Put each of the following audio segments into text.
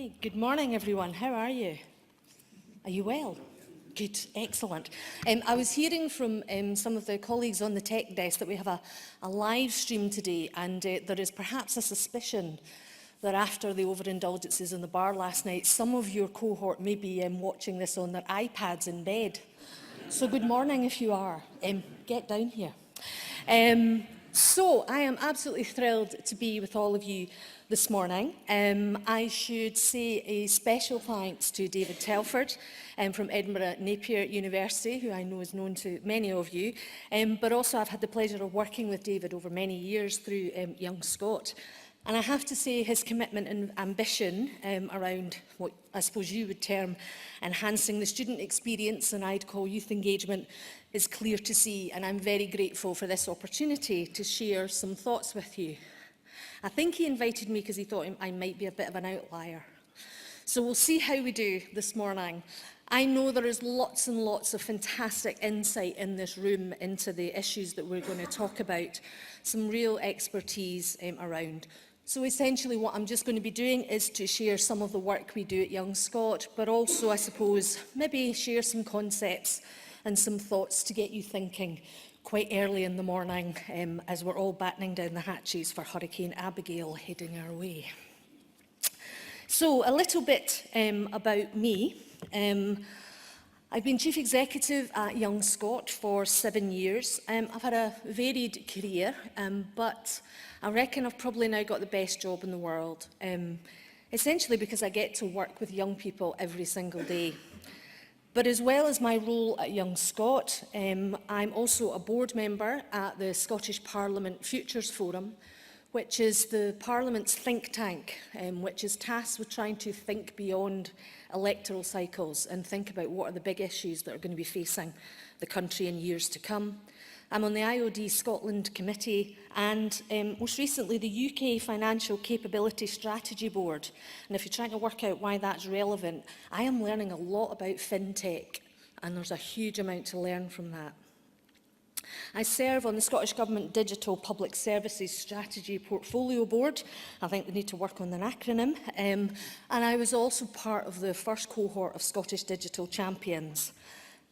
Okay, good morning everyone. How are you? Are you well? Good, excellent. I was hearing from some of the colleagues on the tech desk that we have a live stream today, and there is perhaps a suspicion that after the overindulgences in the bar last night, some of your cohort may be watching this on their iPads in bed. So good morning if you are. Get down here. So I am absolutely thrilled to be with all of you this morning. I should say a special thanks to David Telford from Edinburgh Napier University, who I know is known to many of you, but also I've had the pleasure of working with David over many years through Young Scot. And I have to say his commitment and ambition around what I suppose you would term enhancing the student experience, and I'd call youth engagement, is clear to see, and I'm very grateful for this opportunity to share some thoughts with you. I think he invited me because he thought I might be a bit of an outlier. So we'll see how we do this morning. I know there is lots and lots of fantastic insight in this room into the issues that we're going to talk about, some real expertise around. So essentially what I'm just going to be doing is to share some of the work we do at Young Scot, but also, I suppose, maybe share some concepts and some thoughts to get you thinking quite early in the morning as we're all battening down the hatches for Hurricane Abigail heading our way. So a little bit about me. I've been Chief Executive at Young Scot for 7 years. I've had a varied career, but I reckon I've probably now got the best job in the world, essentially because I get to work with young people every single day. But as well as my role at Young Scot, I'm also a board member at the Scottish Parliament Futures Forum, which is the Parliament's think tank, which is tasked with trying to think beyond electoral cycles and think about what are the big issues that are going to be facing the country in years to come. I'm on the IOD Scotland Committee and most recently the UK Financial Capability Strategy Board. And if you're trying to work out why that's relevant, I am learning a lot about fintech, and there's a huge amount to learn from that. I serve on the Scottish Government Digital Public Services Strategy Portfolio Board. I think they need to work on an acronym. And I was also part of the first cohort of Scottish Digital Champions.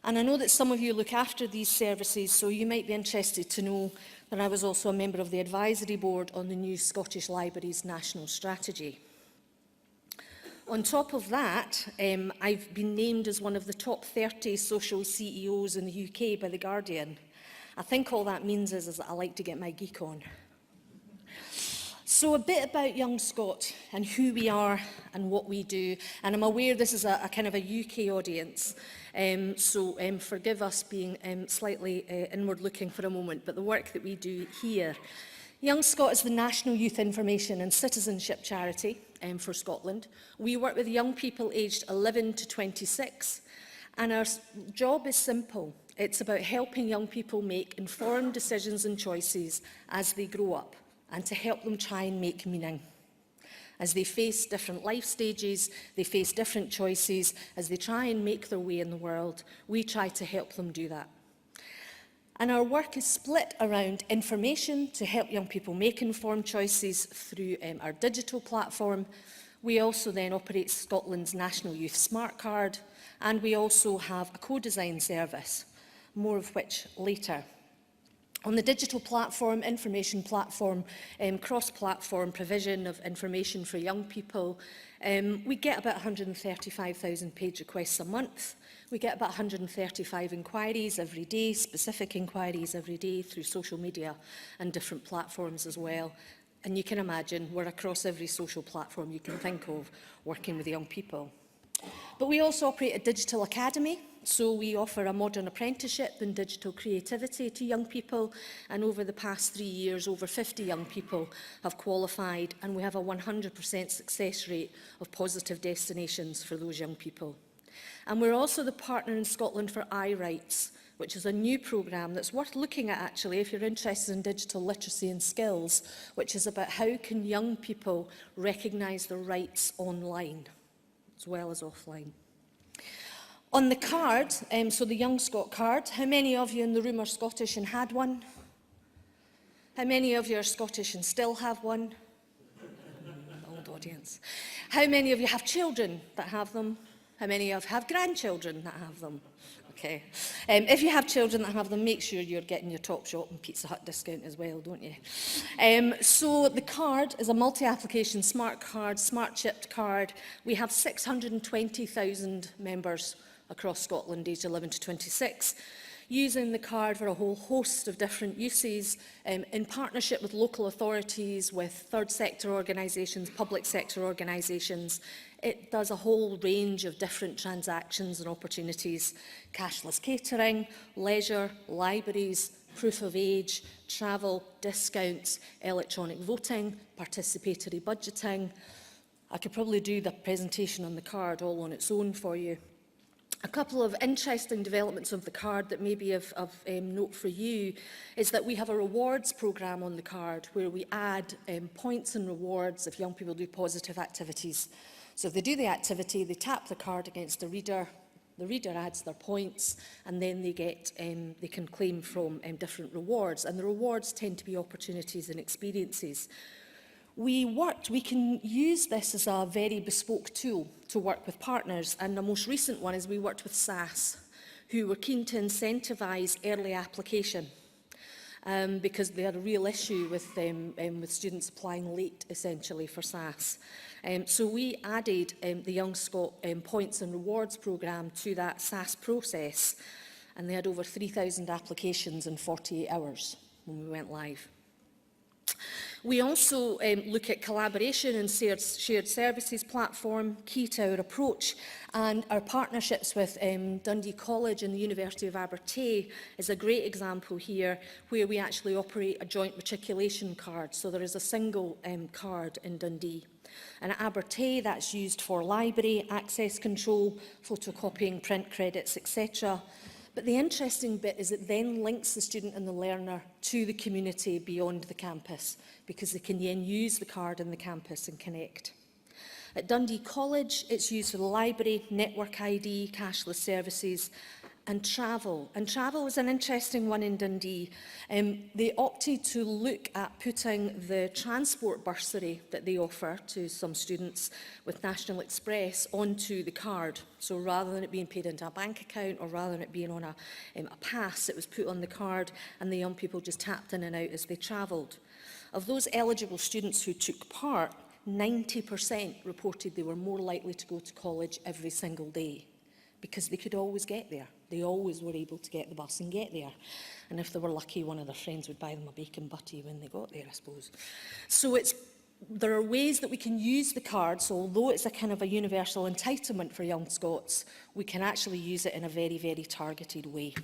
And I know that some of you look after these services, so you might be interested to know that I was also a member of the advisory board on the new Scottish Libraries National Strategy. On top of that, I've been named as one of the top 30 social CEOs in the UK by The Guardian. I think all that means is that I like to get my geek on. So a bit about Young Scot and who we are and what we do. And I'm aware this is a kind of a UK audience, so forgive us being slightly inward looking for a moment, but the work that we do here. Young Scot is the National Youth Information and Citizenship Charity for Scotland. We work with young people aged 11 to 26, and our job is simple. It's about helping young people make informed decisions and choices as they grow up, and to help them try and make meaning. As they face different life stages, they face different choices, as they try and make their way in the world, we try to help them do that. And our work is split around information to help young people make informed choices through our digital platform. We also then operate Scotland's National Youth Smart Card, and we also have a co-design service, more of which later. On the digital platform, information platform, cross-platform provision of information for young people, we get about 135,000 page requests a month. We get about 135 inquiries every day, specific inquiries every day through social media and different platforms as well. And you can imagine we're across every social platform you can think of working with young people. But we also operate a digital academy, so we offer a modern apprenticeship in digital creativity to young people, and over the past 3 years, over 50 young people have qualified, and we have a 100% success rate of positive destinations for those young people. And we're also the partner in Scotland for iRights, which is a new programme that's worth looking at actually if you're interested in digital literacy and skills, which is about how can young people recognise their rights online as well as offline. On the card, so the Young Scot card, how many of you in the room are Scottish and had one? How many of you are Scottish and still have one? Hold on. audience. How many of you have children that have them? How many of you have grandchildren that have them? Okay. If you have children that have them, make sure you're getting your Topshop and Pizza Hut discount as well, don't you? So the card is a multi-application smart card, smart chipped card. We have 620,000 members across Scotland, aged 11 to 26, using the card for a whole host of different uses in partnership with local authorities, with third sector organisations, public sector organisations. It does a whole range of different transactions and opportunities: cashless catering, leisure, libraries, proof of age, travel, discounts, electronic voting, participatory budgeting. I could probably do the presentation on the card all on its own for you. A couple of interesting developments of the card that may be of note for you is that we have a rewards programme on the card where we add points and rewards if young people do positive activities. So if they do the activity, they tap the card against the reader adds their points, and then they can claim from different rewards. And the rewards tend to be opportunities and experiences. We can use this as a very bespoke tool to work with partners, and the most recent one is we worked with SAS, who were keen to incentivise early application because they had a real issue with students applying late, essentially, for SAS. So we added the Young Scot Points and Rewards programme to that SAS process, and they had over 3,000 applications in 48 hours when we went live. We also look at collaboration and shared services platform, key to our approach, and our partnerships with Dundee College and the University of Abertay is a great example here, where we actually operate a joint matriculation card. So there is a single card in Dundee. And at Abertay, that's used for library, access control, photocopying, print credits, etc. But the interesting bit is it then links the student and the learner to the community beyond the campus, because they can then use the card in the campus and connect. At Dundee College, it's used for the library, network ID, cashless services, and travel. And travel is an interesting one in Dundee. They opted to look at putting the transport bursary that they offer to some students with National Express onto the card. So rather than it being paid into a bank account, or rather than it being on a pass, it was put on the card, and the young people just tapped in and out as they travelled. Of those eligible students who took part, 90% reported they were more likely to go to college every single day, because they could always get there. They always were able to get the bus and get there. And if they were lucky, one of their friends would buy them a bacon butty when they got there, I suppose. So there are ways that we can use the card, so although it's a kind of a universal entitlement for young Scots, we can actually use it in a very, very targeted way.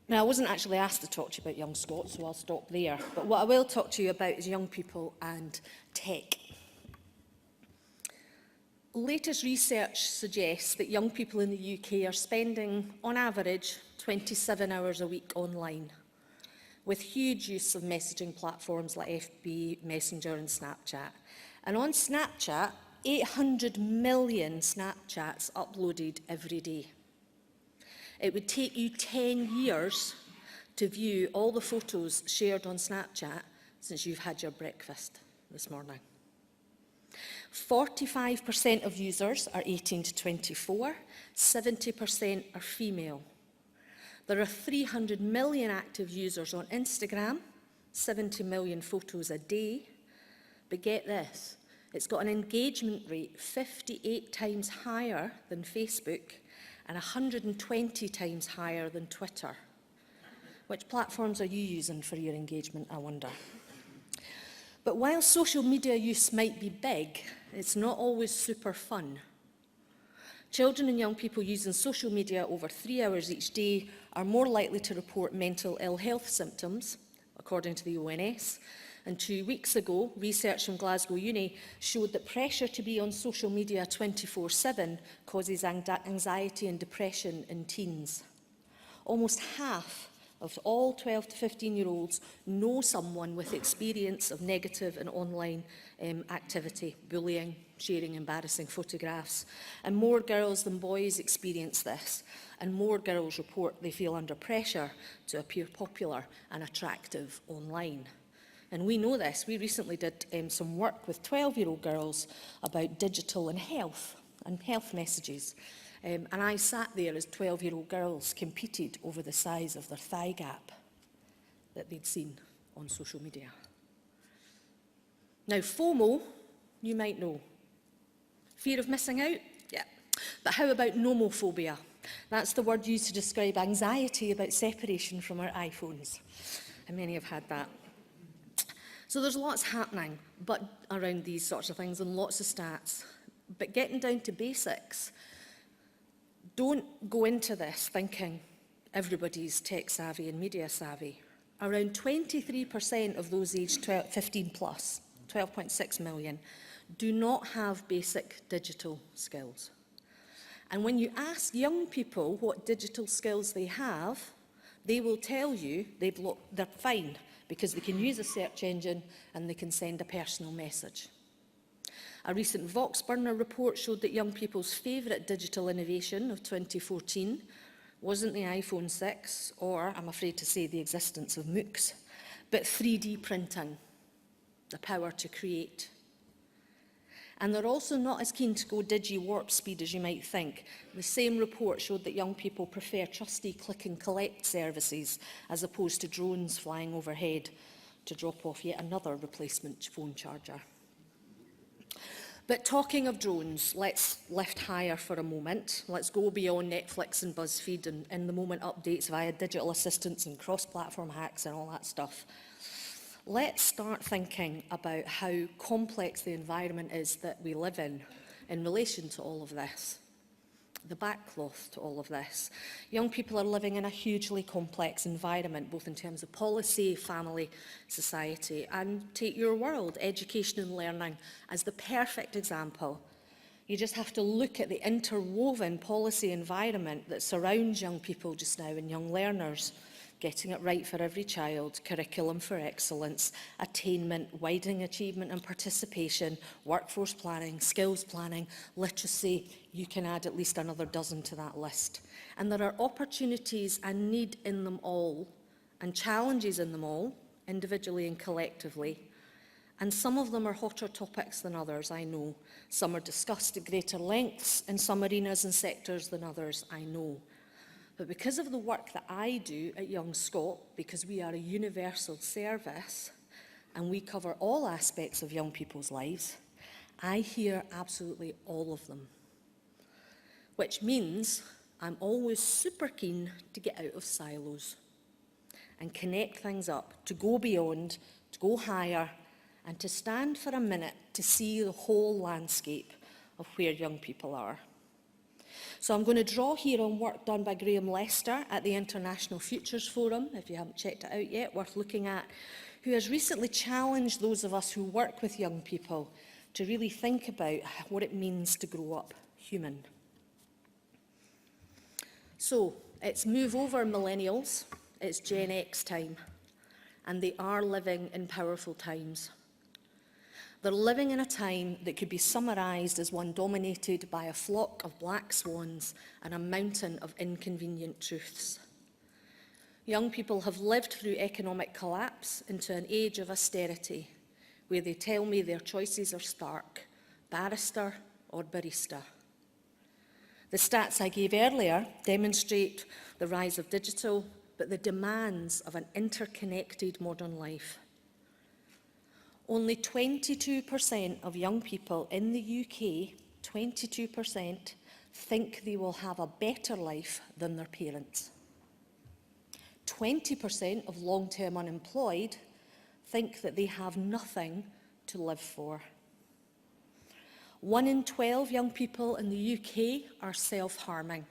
Now, I wasn't actually asked to talk to you about young Scots, so I'll stop there. But what I will talk to you about is young people and tech. Latest research suggests that young people in the UK are spending, on average, 27 hours a week online, with huge use of messaging platforms like FB, Messenger and Snapchat. And on Snapchat, 800 million Snapchats uploaded every day. It would take you 10 years to view all the photos shared on Snapchat since you've had your breakfast this morning. 45% of users are 18 to 24, 70% are female. There are 300 million active users on Instagram, 70 million photos a day. But get this, it's got an engagement rate 58 times higher than Facebook and 120 times higher than Twitter. Which platforms are you using for your engagement, I wonder? But while social media use might be big, it's not always super fun. Children and young people using social media over 3 hours each day are more likely to report mental ill health symptoms, according to the ONS. And 2 weeks ago, research from Glasgow Uni showed that pressure to be on social media 24/7 causes anxiety and depression in teens. Almost half of all 12 to 15-year-olds know someone with experience of negative and online activity, bullying, sharing embarrassing photographs. And more girls than boys experience this. And more girls report they feel under pressure to appear popular and attractive online. And we know this. We recently did some work with 12-year-old girls about digital and health messages. And I sat there as 12-year-old girls competed over the size of their thigh gap that they'd seen on social media. Now, FOMO, you might know. Fear of missing out? Yeah. But how about nomophobia? That's the word used to describe anxiety about separation from our iPhones. And many have had that. So there's lots happening around these sorts of things and lots of stats. But getting down to basics, don't go into this thinking everybody's tech savvy and media savvy. Around 23% of those aged 15 plus, 12.6 million, do not have basic digital skills. And when you ask young people what digital skills they have, they will tell you they're fine because they can use a search engine and they can send a personal message. A recent Vox Burner report showed that young people's favourite digital innovation of 2014 wasn't the iPhone 6 or, I'm afraid to say, the existence of MOOCs, but 3D printing, the power to create. And they're also not as keen to go digi-warp speed as you might think. The same report showed that young people prefer trusty click and collect services as opposed to drones flying overhead to drop off yet another replacement phone charger. But talking of drones, let's lift higher for a moment. Let's go beyond Netflix and BuzzFeed and in-the-moment updates via digital assistants and cross-platform hacks and all that stuff. Let's start thinking about how complex the environment is that we live in relation to all of this, the backcloth to all of this. Young people are living in a hugely complex environment, both in terms of policy, family, society, and take your world, education and learning, as the perfect example. You just have to look at the interwoven policy environment that surrounds young people just now and young learners. Getting it right for every child, curriculum for excellence, attainment, widening achievement and participation, workforce planning, skills planning, literacy. You can add at least another dozen to that list. And there are opportunities and need in them all, and challenges in them all, individually and collectively. And some of them are hotter topics than others, I know. Some are discussed at greater lengths in some arenas and sectors than others, I know. But because of the work that I do at Young Scot, because we are a universal service and we cover all aspects of young people's lives, I hear absolutely all of them. Which means I'm always super keen to get out of silos and connect things up, to go beyond, to go higher, and to stand for a minute to see the whole landscape of where young people are. So I'm going to draw here on work done by Graham Lester at the International Futures Forum, if you haven't checked it out yet, worth looking at, who has recently challenged those of us who work with young people to really think about what it means to grow up human. So it's move over millennials, it's Gen X time, and they are living in powerful times. They're living in a time that could be summarised as one dominated by a flock of black swans and a mountain of inconvenient truths. Young people have lived through economic collapse into an age of austerity, where they tell me their choices are stark, barrister or barista. The stats I gave earlier demonstrate the rise of digital, but the demands of an interconnected modern life. Only 22% of young people in the UK, 22%, think they will have a better life than their parents. 20% of long-term unemployed think that they have nothing to live for. 1 in 12 young people in the UK are self-harming,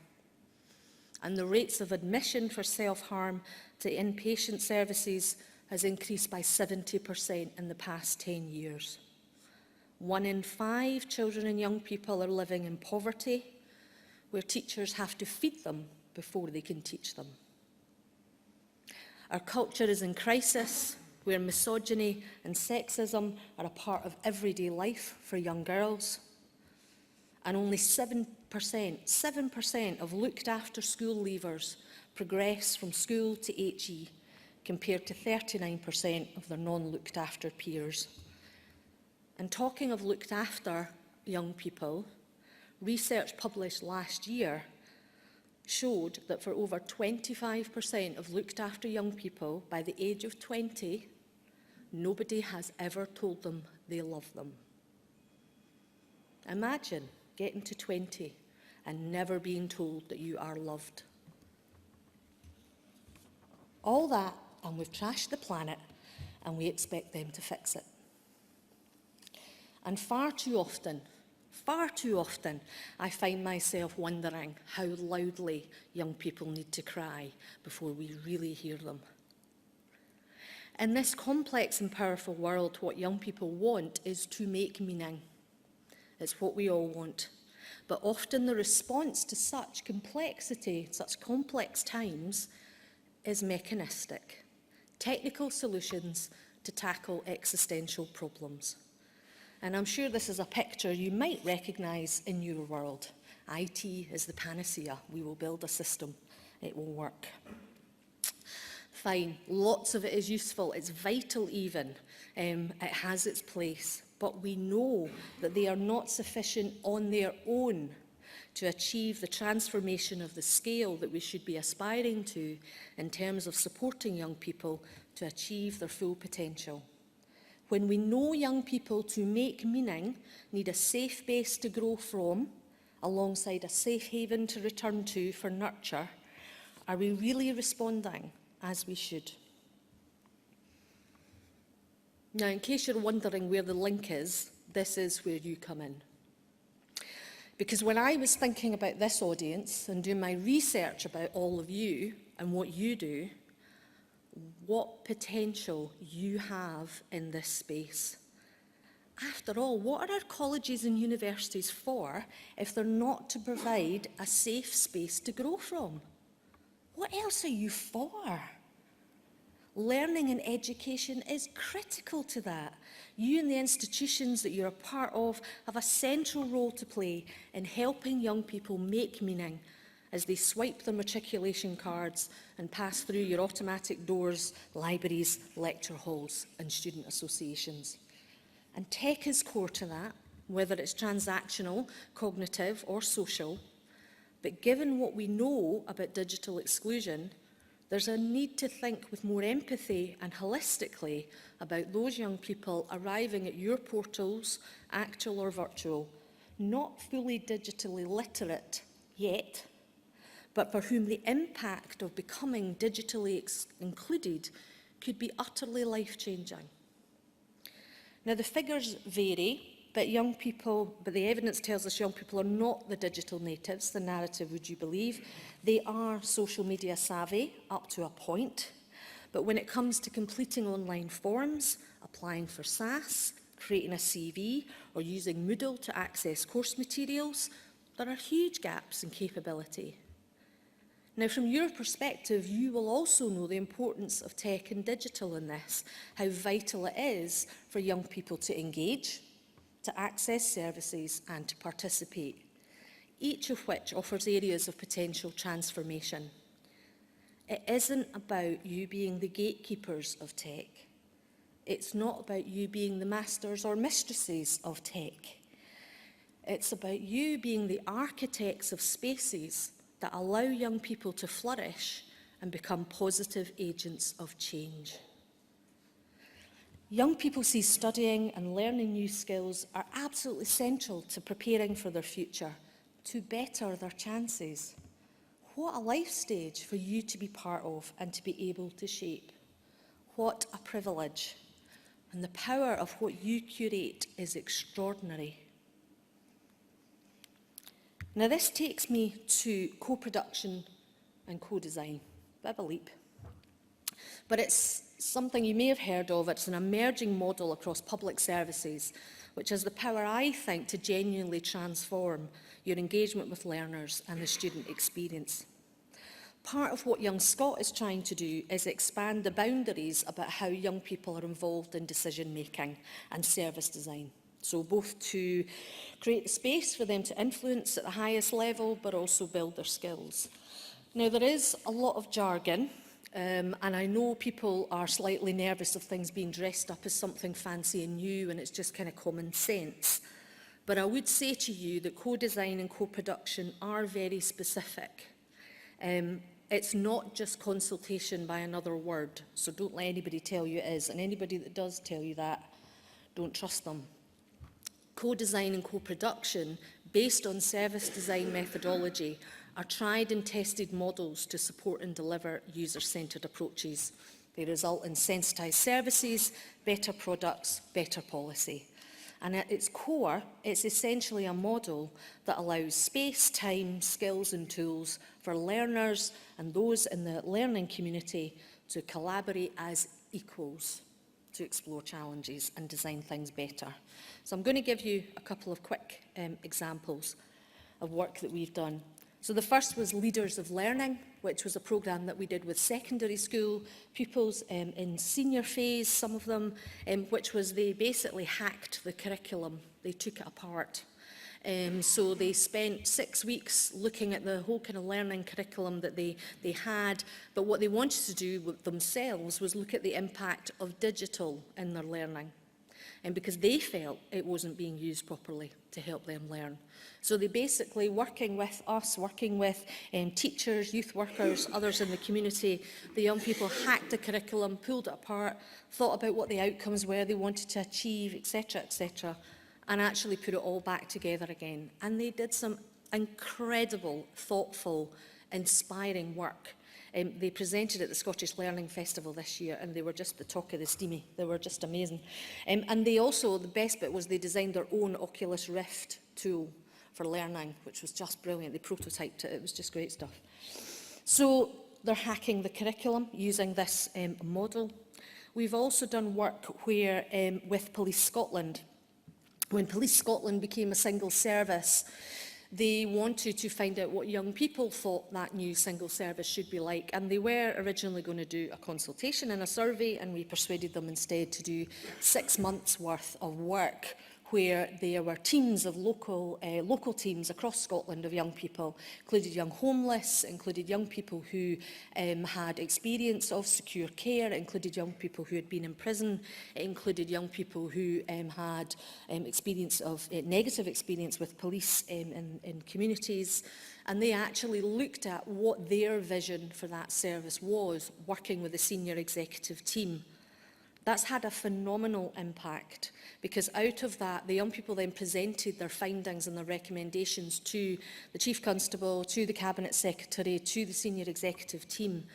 and the rates of admission for self-harm to inpatient services has increased by 70% in the past 10 years. 1 in 5 children and young people are living in poverty, where teachers have to feed them before they can teach them. Our culture is in crisis, where misogyny and sexism are a part of everyday life for young girls. And only 7% of looked after school leavers progress from school to HE, compared to 39% of their non-looked after peers. And talking of looked after young people, research published last year showed that for over 25% of looked after young people by the age of 20, nobody has ever told them they love them. Imagine getting to 20 and never being told that you are loved. All that, and we've trashed the planet, and we expect them to fix it. And far too often, I find myself wondering how loudly young people need to cry before we really hear them. In this complex and powerful world, what young people want is to make meaning. It's what we all want. But often the response to such complexity, such complex times, is mechanistic. Technical solutions to tackle existential problems. And I'm sure this is a picture you might recognise in your world. IT is the panacea. We will build a system. It will work. Fine, lots of it is useful. It's vital even. It has its place. But we know that they are not sufficient on their own to achieve the transformation of the scale that we should be aspiring to in terms of supporting young people to achieve their full potential. When we know young people to make meaning need a safe base to grow from, alongside a safe haven to return to for nurture, are we really responding as we should? Now, in case you're wondering where the link is, this is where you come in. Because when I was thinking about this audience and doing my research about all of you and what you do, what potential you have in this space. After all, what are our colleges and universities for if they're not to provide a safe space to grow from? What else are you for? Learning and education is critical to that. You and the institutions that you're a part of have a central role to play in helping young people make meaning as they swipe their matriculation cards and pass through your automatic doors, libraries, lecture halls and student associations. And tech is core to that, whether it's transactional, cognitive or social. But given what we know about digital exclusion, there's a need to think with more empathy and holistically about those young people arriving at your portals, actual or virtual, not fully digitally literate yet, but for whom the impact of becoming digitally included could be utterly life-changing. Now, the figures vary, but the evidence tells us young people are not the digital natives, the narrative, would you believe. They are social media savvy up to a point, but when it comes to completing online forms, applying for SAS, creating a CV, or using Moodle to access course materials, there are huge gaps in capability. Now, from your perspective, you will also know the importance of tech and digital in this, how vital it is for young people to engage, to access services and to participate, each of which offers areas of potential transformation. It isn't about you being the gatekeepers of tech. It's not about you being the masters or mistresses of tech. It's about you being the architects of spaces that allow young people to flourish and become positive agents of change. Young people see studying and learning new skills are absolutely central to preparing for their future, to better their chances. What a life stage for you to be part of and to be able to shape. What a privilege. And the power of what you curate is extraordinary. Now, this takes me to co-production and co-design. Bit of a leap. But it's something you may have heard of. It's an emerging model across public services, which has the power, I think, to genuinely transform your engagement with learners and the student experience. Part of what Young Scot is trying to do is expand the boundaries about how young people are involved in decision-making and service design. So both to create the space for them to influence at the highest level, but also build their skills. Now, there is a lot of jargon And I know people are slightly nervous of things being dressed up as something fancy and new, and it's just kind of common sense. But I would say to you that co-design and co-production are very specific. It's not just consultation by another word, so don't let anybody tell you it is. And anybody that does tell you that, don't trust them. Co-design and co-production, based on service design methodology, are tried and tested models to support and deliver user-centred approaches. They result in sensitised services, better products, better policy. And at its core, it's essentially a model that allows space, time, skills and tools for learners and those in the learning community to collaborate as equals to explore challenges and design things better. So I'm going to give you a couple of quick examples of work that we've done. So the first was Leaders of Learning, which was a programme that we did with secondary school pupils in senior phase, some of them, which was they basically hacked the curriculum. They took it apart. So they spent 6 weeks looking at the whole kind of learning curriculum that they had, but what they wanted to do with themselves was look at the impact of digital in their learning. And because they felt it wasn't being used properly to help them learn. So they basically, working with us, working with teachers, youth workers, others in the community, the young people hacked the curriculum, pulled it apart, thought about what the outcomes were they wanted to achieve, etc., and actually put it all back together again. And they did some incredible, thoughtful, inspiring work. They presented at the Scottish Learning Festival this year, and they were just the talk of the steamy. They were just amazing. And they also, the best bit was they designed their own Oculus Rift tool for learning, which was just brilliant. They prototyped it. It was just great stuff. So they're hacking the curriculum using this model. We've also done work where, with Police Scotland, when Police Scotland became a single service, they wanted to find out what young people thought that new single service should be like. And they were originally going to do a consultation and a survey, and we persuaded them instead to do 6 months' worth of work where there were teams of local teams across Scotland of young people, included young homeless, included young people who had experience of secure care, included young people who had been in prison, it included young people who had experience of negative experience with police in communities. And they actually looked at what their vision for that service was, working with the senior executive team. That's had a phenomenal impact, because out of that, the young people then presented their findings and their recommendations to the Chief Constable, to the Cabinet Secretary, to the senior executive team.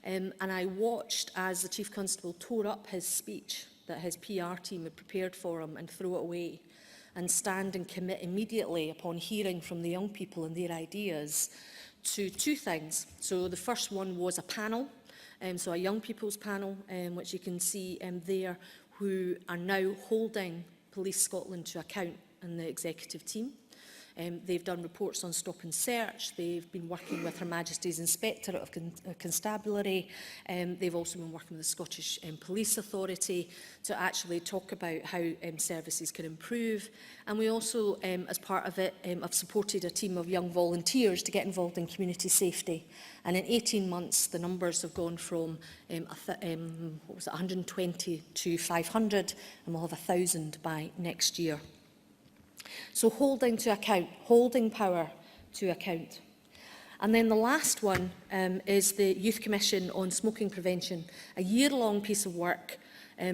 And I watched as the Chief Constable tore up his speech that his PR team had prepared for him and throw it away, and stand and commit immediately upon hearing from the young people and their ideas to 2 things. So the first one was a panel. So a young people's panel, which you can see there, who are now holding Police Scotland to account and the executive team. They've done reports on stop and search. They've been working with Her Majesty's Inspectorate of Constabulary. They've also been working with the Scottish Police Authority to actually talk about how services can improve. And we also, as part of it, have supported a team of young volunteers to get involved in community safety. And in 18 months, the numbers have gone from 120 to 500, and we'll have 1,000 by next year. So holding to account, holding power to account. And then the last one is the Youth Commission on Smoking Prevention, a year-long piece of work.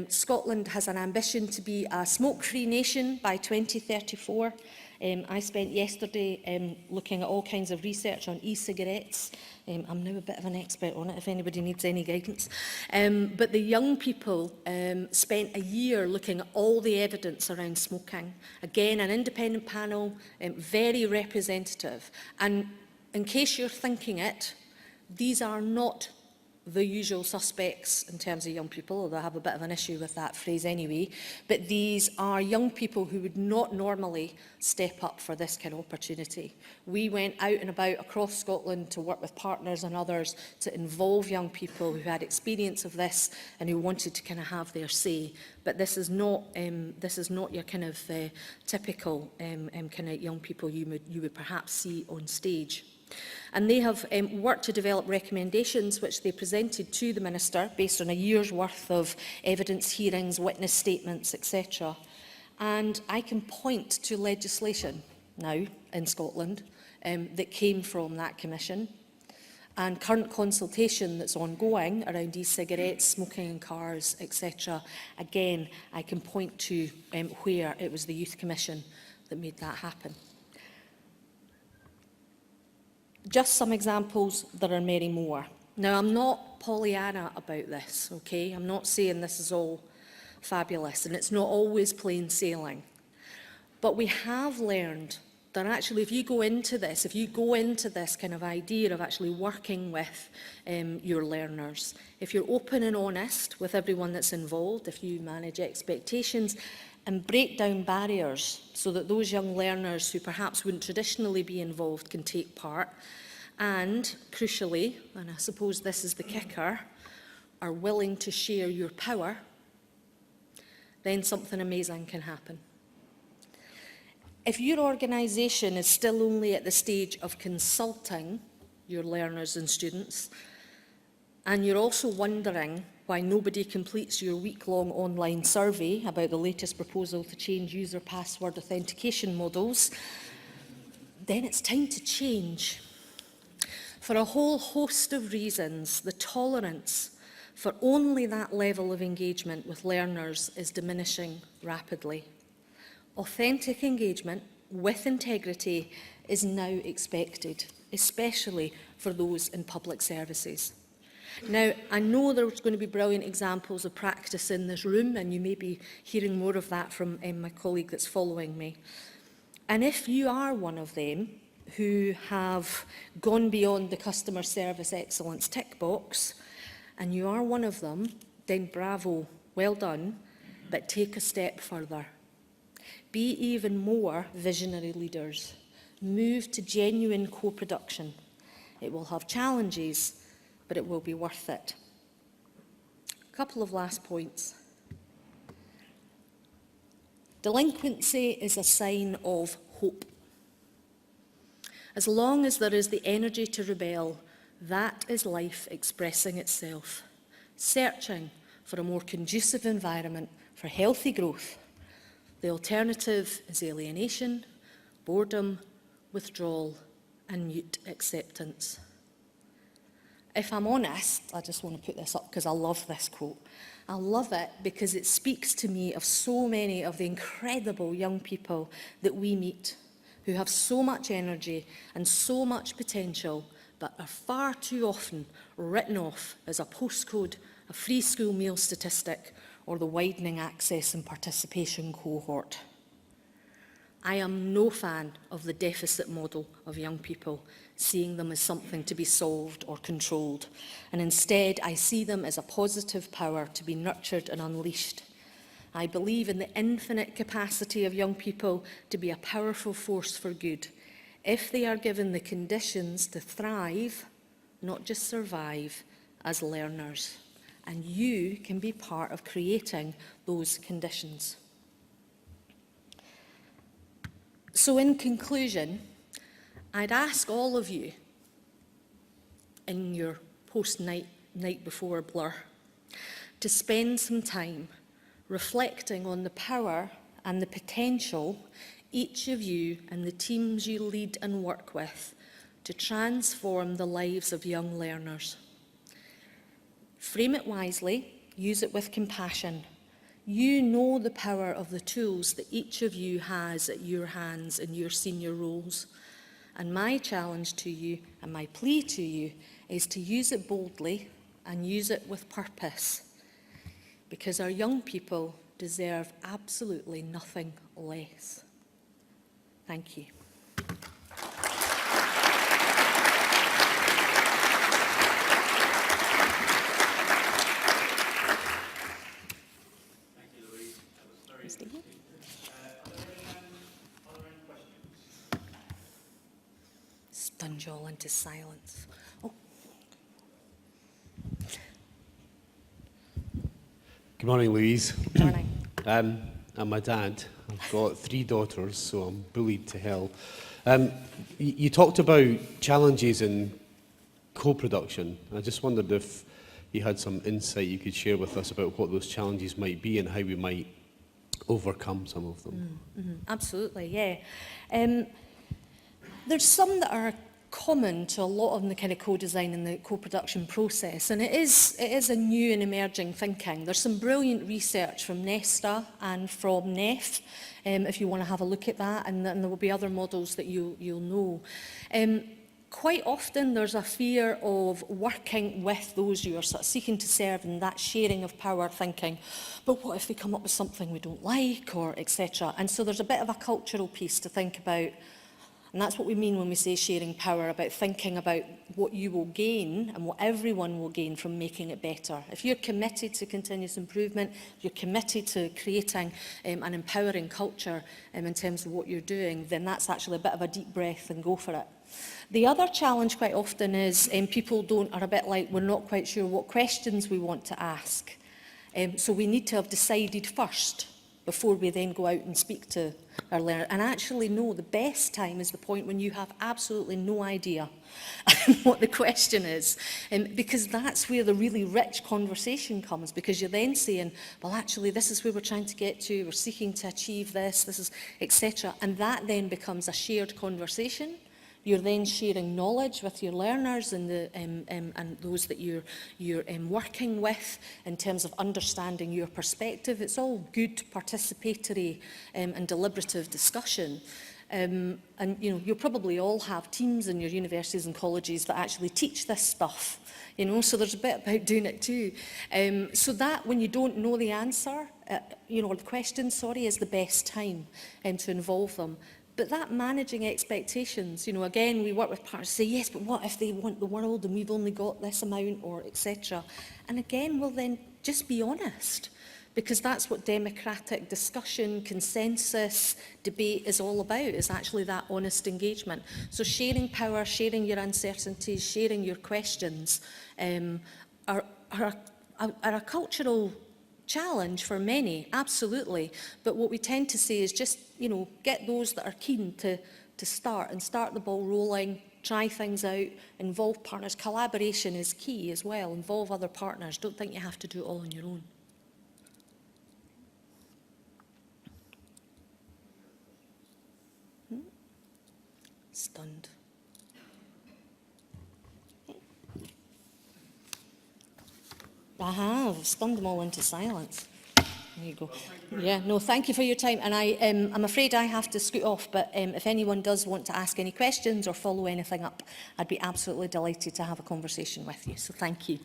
Scotland has an ambition to be a smoke-free nation by 2034. I spent yesterday looking at all kinds of research on e-cigarettes. I'm now a bit of an expert on it, if anybody needs any guidance. But the young people spent a year looking at all the evidence around smoking. Again, an independent panel, very representative. And in case you're thinking it, these are not the usual suspects in terms of young people, although I have a bit of an issue with that phrase anyway, but these are young people who would not normally step up for this kind of opportunity. We went out and about across Scotland to work with partners and others to involve young people who had experience of this and who wanted to kind of have their say. But this is not your kind of typical kind of young people you would perhaps see on stage. And they have worked to develop recommendations which they presented to the Minister based on a year's worth of evidence hearings, witness statements, etc. And I can point to legislation now in Scotland that came from that commission, and current consultation that's ongoing around e-cigarettes, smoking in cars, etc. Again, I can point to where it was the Youth Commission that made that happen. Just some examples, there are many more. Now, I'm not Pollyanna about this, okay? I'm not saying this is all fabulous, and it's not always plain sailing. But we have learned that actually if you go into this kind of idea of actually working with your learners, if you're open and honest with everyone that's involved, if you manage expectations and break down barriers so that those young learners who perhaps wouldn't traditionally be involved can take part, and crucially, and I suppose this is the kicker, are willing to share your power, then something amazing can happen. If your organisation is still only at the stage of consulting your learners and students, and you're also wondering why nobody completes your week-long online survey about the latest proposal to change user password authentication models, then it's time to change. For a whole host of reasons, the tolerance for only that level of engagement with learners is diminishing rapidly. Authentic engagement with integrity is now expected, especially for those in public services. Now, I know there's going to be brilliant examples of practice in this room, and you may be hearing more of that from my colleague that's following me. And if you are one of them who have gone beyond the customer service excellence tick box, and you are one of them, then bravo, well done, but take a step further. Be even more visionary leaders. Move to genuine co-production. It will have challenges, but it will be worth it. A couple of last points. Delinquency is a sign of hope. As long as there is the energy to rebel, that is life expressing itself, searching for a more conducive environment for healthy growth. The alternative is alienation, boredom, withdrawal, and mute acceptance. If I'm honest, I just want to put this up because I love this quote. I love it because it speaks to me of so many of the incredible young people that we meet who have so much energy and so much potential, but are far too often written off as a postcode, a free school meal statistic, or the widening access and participation cohort. I am no fan of the deficit model of young people, seeing them as something to be solved or controlled, and instead I see them as a positive power to be nurtured and unleashed. I believe in the infinite capacity of young people to be a powerful force for good, if they are given the conditions to thrive, not just survive, as learners. And you can be part of creating those conditions. So in conclusion, I'd ask all of you in your post-night before blur to spend some time reflecting on the power and the potential each of you and the teams you lead and work with to transform the lives of young learners. Frame it wisely, use it with compassion. You know the power of the tools that each of you has at your hands in your senior roles. And my challenge to you and my plea to you is to use it boldly and use it with purpose, because our young people deserve absolutely nothing less. Thank you. Thank you, Louise. That was very interesting. Are there any questions? Stun you all into silence. Oh. Good morning, Louise. Morning. I'm my dad. I've got 3 daughters, so I'm bullied to hell. You talked about challenges in co-production. I just wondered if you had some insight you could share with us about what those challenges might be and how we might overcome some of them. Absolutely, yeah. There's some that are common to a lot of the kind of co-design and the co-production process, and it is a new and emerging thinking. There's some brilliant research from Nesta and from NEF, if you want to have a look at that, and then there will be other models that you'll know. Quite often there's a fear of working with those you're sort of seeking to serve, and that sharing of power thinking, but what if they come up with something we don't like, or etc. And so there's a bit of a cultural piece to think about. And that's what we mean when we say sharing power, about thinking about what you will gain and what everyone will gain from making it better. If you're committed to continuous improvement, if you're committed to creating an empowering culture in terms of what you're doing, then that's actually a bit of a deep breath and go for it. The other challenge quite often is people are a bit like, we're not quite sure what questions we want to ask. So we need to have decided first before we then go out and speak to our learner. And actually, no, the best time is the point when you have absolutely no idea what the question is, because that's where the really rich conversation comes, because you're then saying, well, actually, this is where we're trying to get to, we're seeking to achieve this is, etc. And that then becomes a shared conversation. You're then sharing knowledge with your learners and those that you're working with in terms of understanding your perspective. It's all good participatory and deliberative discussion. And you'll probably all have teams in your universities and colleges that actually teach this stuff. So there's a bit about doing it too. So that when you don't know the answer, or the question, is the best time to involve them. But that managing expectations, again, we work with partners to say, yes, but what if they want the world and we've only got this amount, or etc. And again, we'll then just be honest, because that's what democratic discussion, consensus, debate is all about, is actually that honest engagement. So sharing power, sharing your uncertainties, sharing your questions are a cultural challenge for many, absolutely. But what we tend to say is just, get those that are keen to start the ball rolling, try things out, involve partners. Collaboration is key as well. Involve other partners. Don't think you have to do it all on your own. Stunned. I have stunned them all into silence. There you go. Yeah, no, thank you for your time. And I'm afraid I have to scoot off, but if anyone does want to ask any questions or follow anything up, I'd be absolutely delighted to have a conversation with you. So thank you.